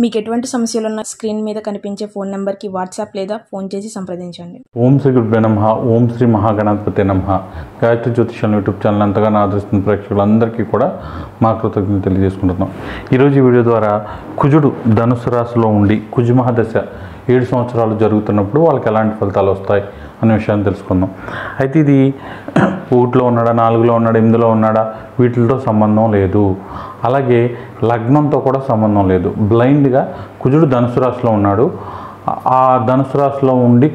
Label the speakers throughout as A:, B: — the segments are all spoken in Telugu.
A: మీకు ఎటువంటి సమస్యలున్నా స్క్రీన్ మీద కనిపించే ఫోన్ నెంబర్కి వాట్సాప్ లేదా ఫోన్ చేసి సంప్రదించండి.
B: ఓం శ్రీ గురుభ్యో నమః. ఓం శ్రీ మహాగణాధిపతే నమః. గాయత్రి జ్యోతిష్యం యూట్యూబ్ ఛానల్ అంతగానో ఆదరిస్తున్న ప్రేక్షకులందరికీ కూడా మా కృతజ్ఞతలు తెలియజేసుకుంటున్నాం. ఈరోజు ఈ వీడియో ద్వారా కుజుడు ధనుసు రాశిలో ఉండి కుజు మహాదశ 7 సంవత్సరాలు జరుగుతున్నప్పుడు వాళ్ళకి ఎలాంటి ఫలితాలు వస్తాయి అనే విషయాన్ని తెలుసుకుందాం. అయితే ఇది 1లో ఉన్నాడా, 4లో ఉన్నాడా, 8లో ఉన్నాడా వీటితో సంబంధం లేదు. అలాగే లగ్నంతో కూడా సంబంధం లేదు. బ్లైండ్గా కుజుడు ధనుసు రాశిలో ఉన్నాడు. ఆ ధనుసు రాశిలో ఉండి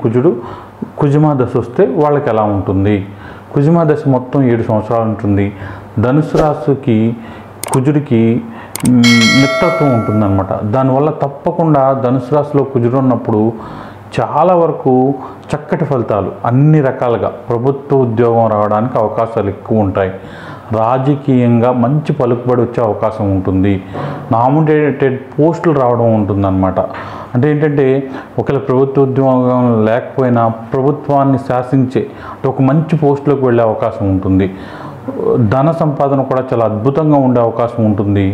B: కుజుమా దశ వస్తే వాళ్ళకి ఎలా ఉంటుంది? కుజుమా దశ మొత్తం 7 సంవత్సరాలు ఉంటుంది. ధనుసు రాశికి కుజుడికి మిత్రత్వం ఉంటుందన్నమాట. దానివల్ల తప్పకుండా ధనుసు రాశిలో కుజుడు ఉన్నప్పుడు చాలా వరకు చక్కటి ఫలితాలు అన్ని రకాలుగా ప్రభుత్వ ఉద్యోగం రావడానికి అవకాశాలు ఎక్కువ ఉంటాయి. రాజకీయంగా మంచి పలుకుబడి వచ్చే అవకాశం ఉంటుంది. నామినేటెడ్ పోస్టులు రావడం ఉంటుందన్నమాట. అంటే ఏంటంటే ఒకవేళ ప్రభుత్వ ఉద్యోగం లేకపోయినా ప్రభుత్వాన్ని శాసించే ఒక మంచి పోస్టులోకి వెళ్ళే అవకాశం ఉంటుంది. ధన సంపాదన కూడా చాలా అద్భుతంగా ఉండే అవకాశం ఉంటుంది.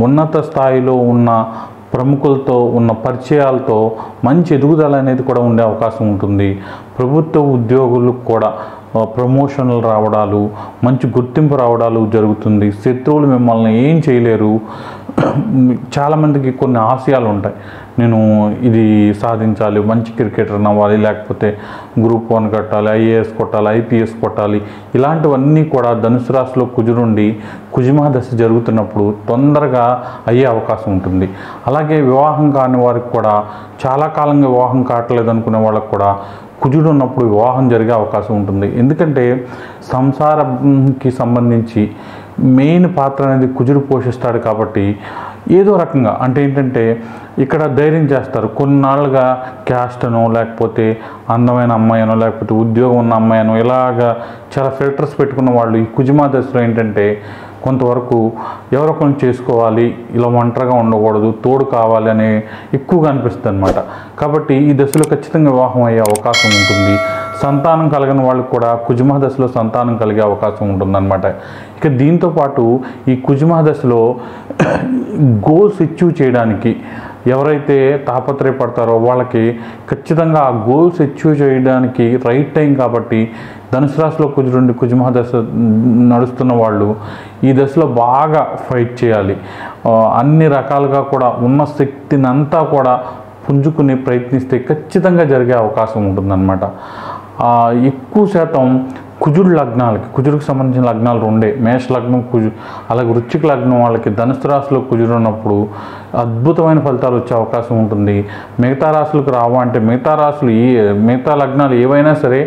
B: ఉన్నత స్థాయిలో ఉన్న ప్రముఖులతో ఉన్న పరిచయాలతో మంచి ఎదుగుదల అనేది కూడా ఉండే అవకాశం ఉంటుంది. ప్రభుత్వ ఉద్యోగులకు కూడా ప్రమోషన్లు రావడాలు, మంచి గుర్తింపు రావడాలు జరుగుతుంది. శత్రువులు మిమ్మల్ని ఏం చేయలేరు. చాలామందికి కొన్ని ఆశయాలు ఉంటాయి. నేను ఇది సాధించాలి, మంచి క్రికెటర్ అవ్వాలి, లేకపోతే గ్రూప్ 1 కట్టాలి, ఐఏఎస్ కొట్టాలి, ఐపీఎస్ కొట్టాలి. ఇలాంటివన్నీ కూడా ధనుసు రాశిలో కుజుడుండి కుజుమా దశ జరుగుతున్నప్పుడు తొందరగా అయ్యే అవకాశం ఉంటుంది. అలాగే వివాహం కాని వారికి కూడా, చాలా కాలంగా వివాహం కావట్లేదు అనుకునే వాళ్ళకు కూడా కుజుడు ఉన్నప్పుడు వివాహం జరిగే అవకాశం ఉంటుంది. ఎందుకంటే సంసారంకి సంబంధించి మెయిన్ పాత్ర అనేది కుజుడు పోషిస్తాడు. కాబట్టి ఏదో రకంగా అంటే ఏంటంటే ఇక్కడ ధైర్యం చేస్తారు. కొన్నాళ్ళుగా క్యాస్ట్ అనో, లేకపోతే అందమైన అమ్మాయినో, లేకపోతే ఉద్యోగం ఉన్న అమ్మాయినో, ఇలాగా చాలా ఫిల్టర్స్ పెట్టుకున్న వాళ్ళు ఈ కుజుమా దశలో ఏంటంటే కొంతవరకు ఎవరో కొంచెం చేసుకోవాలి, ఇలా ఒంటరిగా ఉండకూడదు, తోడు కావాలి అనే ఎక్కువగా అనిపిస్తుంది అనమాట. కాబట్టి ఈ దశలో ఖచ్చితంగా వివాహం అయ్యే అవకాశం ఉంటుంది. సంతానం కలిగిన వాళ్ళకి కూడా కుజుమా దశలో సంతానం కలిగే అవకాశం ఉంటుందన్నమాట. ఇక దీంతోపాటు ఈ కుజుమా దశలో గోల్స్ అచీవ్ చేయడానికి ఎవరైతే తాపత్రయపడతారో వాళ్ళకి ఖచ్చితంగా ఆ గోల్స్ అచీవ్ చేయడానికి రైట్ టైం. కాబట్టి ధనుసు రాశిలో కుజుడుండి కుజుమా దశ నడుస్తున్న వాళ్ళు ఈ దశలో బాగా ఫైట్ చేయాలి. అన్ని రకాలుగా కూడా ఉన్న శక్తిని అంతా కూడా పుంజుకుని ప్రయత్నిస్తే ఖచ్చితంగా జరిగే అవకాశం ఉంటుందన్నమాట. ఎక్కువ శాతం కుజుడు లగ్నాలకి, కుజుడికి సంబంధించిన లగ్నాలు 2 మేష లగ్నం కుజు, అలాగే వృశ్చిక లగ్నం వాళ్ళకి ధనుసు రాశిలో కుజుడు ఉన్నప్పుడు అద్భుతమైన ఫలితాలు వచ్చే అవకాశం ఉంటుంది. మిగతా రాశులకు రావా అంటే మిగతా లగ్నాలు ఏవైనా సరే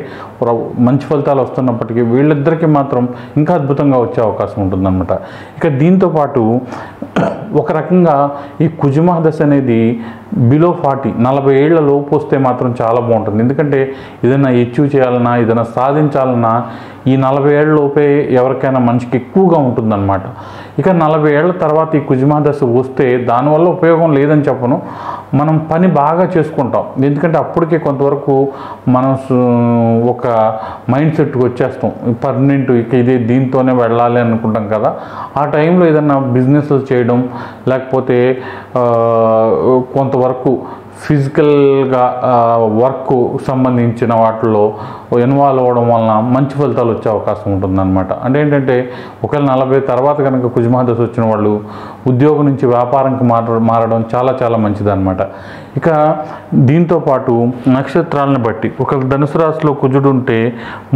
B: మంచి ఫలితాలు వస్తున్నప్పటికీ వీళ్ళిద్దరికీ మాత్రం ఇంకా అద్భుతంగా వచ్చే అవకాశం ఉంటుందన్నమాట. ఇక దీంతోపాటు ఒక రకంగా ఈ కుజుమా దశ అనేది బిలో 40 ఏళ్ల లోపు వస్తే మాత్రం చాలా బాగుంటుంది. ఎందుకంటే ఏదైనా అచీవ్ చేయాలన్నా, ఏదైనా సాధించాలన్నా ఈ 40 ఏళ్ళ లోపే ఎవరికైనా మనిషికి ఎక్కువగా ఉంటుందన్నమాట. ఇక 40 ఏళ్ల తర్వాత ఈ కుజుమా దశ వస్తే దానివల్ల ఉపయోగం లేదని చెప్పను. మనం పని బాగా చేసుకుంటాం. ఎందుకంటే అప్పటికే కొంతవరకు మనం ఒక మైండ్ సెట్కి వచ్చేస్తాం. పర్మనెంట్ ఇక ఇదే దీంతోనే వెళ్ళాలి అనుకుంటాం కదా. ఆ టైంలో ఏదైనా బిజినెస్లు చేయడం, లేకపోతే కొంతవరకు ఫిజికల్గా వర్క్ సంబంధించిన వాటిలో ఇన్వాల్వ్ అవ్వడం వలన మంచి ఫలితాలు వచ్చే అవకాశం ఉంటుందన్నమాట. అంటే ఏంటంటే ఒకవేళ 40 తర్వాత కనుక కుజుమా దశ వచ్చిన వాళ్ళు ఉద్యోగం నుంచి వ్యాపారంకి మారడం చాలా చాలా మంచిదన్నమాట. ఇక దీంతోపాటు నక్షత్రాలను బట్టి ఒక ధనుసు రాశిలో కుజుడు ఉంటే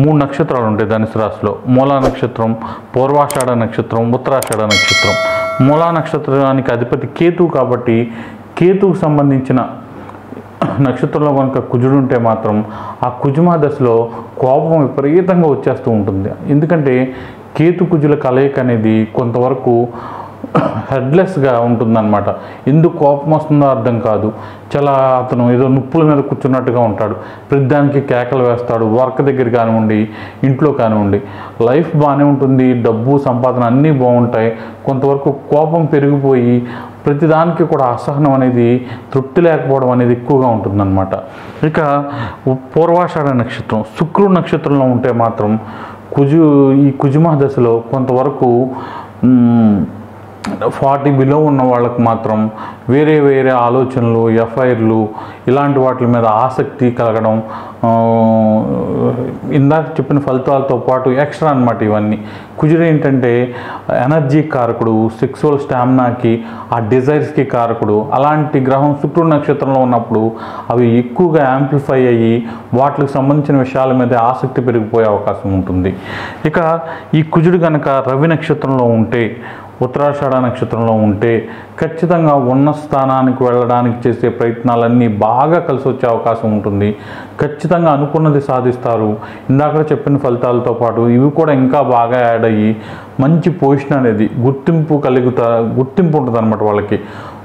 B: 3 నక్షత్రాలు ఉంటాయి ధనుసు రాశిలో. మూలా నక్షత్రం, పూర్వాషాఢ నక్షత్రం, ఉత్తరాషాఢ నక్షత్రం. మూలా నక్షత్రానికి అధిపతి కేతువు కాబట్టి కేతువుకు సంబంధించిన నక్షత్రంలో కనుక కుజుడు ఉంటే మాత్రం ఆ కుజుమా దశలో కోపం విపరీతంగా వచ్చేస్తూ ఉంటుంది. ఎందుకంటే కేతు కుజుల కలయిక అనేది కొంతవరకు హెడ్లెస్గా ఉంటుందన్నమాట. ఎందుకు కోపం వస్తుందో అర్థం కాదు. అతను ఏదో నిప్పుల మీద కూర్చున్నట్టుగా ఉంటాడు. ప్రతిదానికి కేకలు వేస్తాడు. వర్క్ దగ్గర కానివ్వండి, ఇంట్లో కానివ్వండి, లైఫ్ బాగానే ఉంటుంది, డబ్బు సంపాదన అన్నీ బాగుంటాయి. కొంతవరకు కోపం పెరిగిపోయి ప్రతిదానికి కూడా అసహనం అనేది, తృప్తి లేకపోవడం అనేది ఎక్కువగా ఉంటుందన్నమాట. ఇక పూర్వాషాఢ నక్షత్రం శుక్రుడు నక్షత్రంలో ఉంటే మాత్రం ఈ కుజుమా దశలో కొంతవరకు 40 బిలో ఉన్న వాళ్ళకు మాత్రం వేరే వేరే ఆలోచనలు, ఎఫ్ఐఆర్లు ఇలాంటి వాటి మీద ఆసక్తి కలగడం, ఇందాక చెప్పిన ఫలితాలతో పాటు ఎక్స్ట్రా అన్నమాట ఇవన్నీ. కుజుడు ఏంటంటే ఎనర్జీ కారకుడు, సెక్సువల్ స్టామినాకి, ఆ డిజైర్స్కి కారకుడు. అలాంటి గ్రహం శుక్రుడు నక్షత్రంలో ఉన్నప్పుడు అవి ఎక్కువగా యాంప్లిఫై అయ్యి వాటికి సంబంధించిన విషయాల మీద ఆసక్తి పెరిగిపోయే అవకాశం ఉంటుంది. ఇక ఈ కుజుడు కనుక రవి నక్షత్రంలో ఉంటే, ఉత్తరాషాఢ నక్షత్రంలో ఉంటే ఖచ్చితంగా ఉన్న స్థానానికి వెళ్ళడానికి చేసే ప్రయత్నాలన్నీ బాగా కలిసి వచ్చే అవకాశం ఉంటుంది. ఖచ్చితంగా అనుకున్నది సాధిస్తారు. ఇందాక చెప్పిన ఫలితాలతో పాటు ఇవి కూడా ఇంకా బాగా యాడ్ అయ్యి మంచి పొజిషన్ అనేది గుర్తింపు ఉంటుంది అన్నమాట వాళ్ళకి.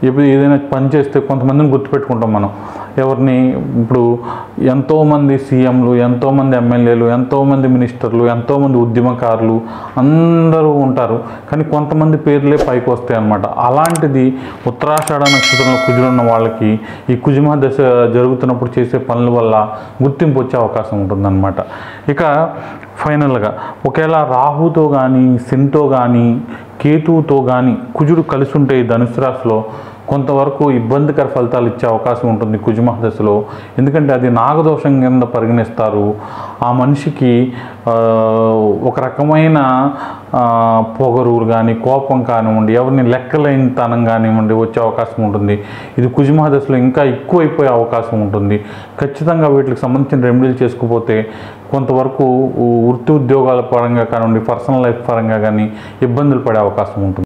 B: ఇప్పుడు ఏదైనా పని చేస్తే కొంతమందిని గుర్తుపెట్టుకుంటాం మనం. ఎవరిని? ఇప్పుడు ఎంతోమంది సీఎంలు, ఎంతోమంది ఎమ్మెల్యేలు, ఎంతోమంది మినిస్టర్లు, ఎంతోమంది ఉద్యమకారులు అందరూ ఉంటారు, కానీ కొంతమంది పేర్లే పైకి వస్తాయి అన్నమాట. అలాంటిది ఉత్తరాషాఢ నక్షత్రంలో కుజుడు ఉన్న వాళ్ళకి ఈ కుజుమ దశ జరుగుతున్నప్పుడు చేసే పనుల వల్ల గుర్తింపు వచ్చే అవకాశం ఉంటుందన్నమాట. ఇక ఫైనల్గా ఒకవేళ రాహుతో కానీ, శనితో కానీ, కేతువుతో కానీ కుజుడు కలిసి ఉంటే ఈ ధనుసు రాశిలో కొంతవరకు ఇబ్బందికర ఫలితాలు ఇచ్చే అవకాశం ఉంటుంది కుజుమ దశలో. ఎందుకంటే అది నాగదోషం కింద పరిగణిస్తారు. ఆ మనిషికి ఒక రకమైన పొగరు కానీ, కోపం కానివ్వండి, ఎవరిని లెక్కలేనితనం కానివ్వండి వచ్చే అవకాశం ఉంటుంది. ఇది కుజుమ దశలో ఇంకా ఎక్కువైపోయే అవకాశం ఉంటుంది. ఖచ్చితంగా వీటికి సంబంధించిన రెమెడీలు చేసుకోకపోతే కొంతవరకు వృత్తి ఉద్యోగాల పరంగా కానివ్వండి, పర్సనల్ లైఫ్ పరంగా కానీ ఇబ్బందులు పడే అవకాశం ఉంటుంది.